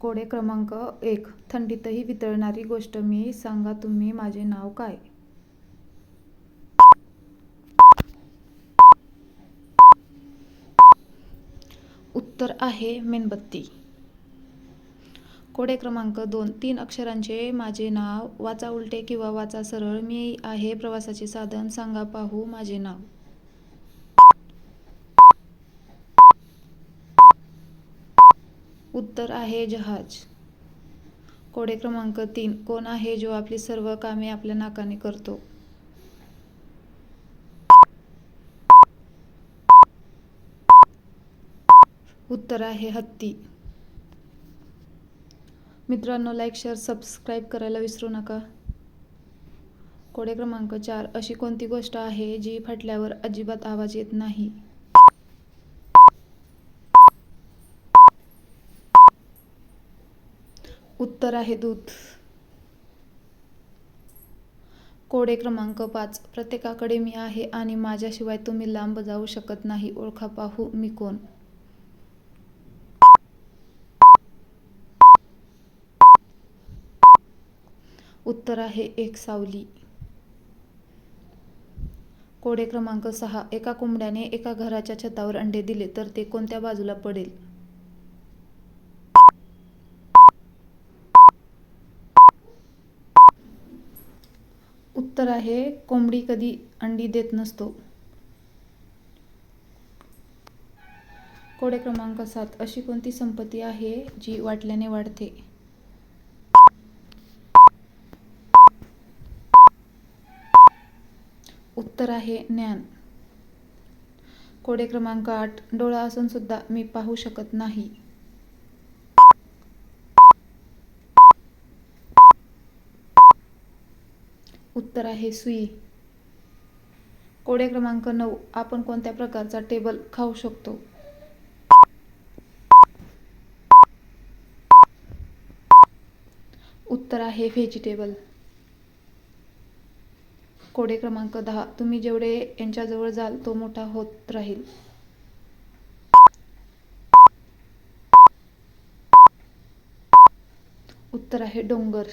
कोडे क्रमांक 1. थंडीतही वितळणारी गोष्ट मी. सांगा तुम्ही, माझे नाव काय? उत्तर आहे मेणबत्ती. कोडे क्रमांक 2. 3 अक्षरांचे माझे नाव. वाचा उलटे किंवा वाचा सरळ. मी आहे प्रवासाचे साधन. सांगा पाहू माझे नाव. उत्तर आहे जहाज. कोडे क्रमांक 3. कोण आहे जो आपली सर्व कामे आपल्या नाकाने करतो? उत्तर आहे हत्ती. मित्रांनो, लाईक, शेअर, सबस्क्राईब करायला विसरू नका. कोडे क्रमांक 4. अशी कोणती गोष्ट आहे जी फाटल्यावर अजिबात आवाज येत नाही? उत्तर आहे दूध. कोडे क्रमांक 5. प्रत्येकाकडे मी आहे आणि माझ्याशिवाय तुम्ही लांब जाऊ शकत नाही. ओळखा पाहू मी कोण? उत्तर आहे एक सावली. कोडे क्रमांक 6. एका कोंबड्याने एका घराच्या छतावर अंडे दिले तर ते कोणत्या बाजूला पडेल? उत्तर आहे कोंबडी कधी अंडी देत नसतो. कोडे क्रमांक 7. अशी कोणती संपत्ती आहे जी वाटल्याने वाढते? उत्तर आहे ज्ञान. कोडे क्रमांक 8. डोळा असून सुद्धा मी पाहू शकत नाही. उत्तर आहे सुई. कोडे क्रमांक 9. आपण कोणत्या प्रकारचा टेबल खाऊ शकतो? उत्तर आहे व्हेजिटेबल. कोडे क्रमांक 10. तुम्ही जेवढे यांच्याजवळ जाल तो मोठा होत राहील. उत्तर आहे डोंगर.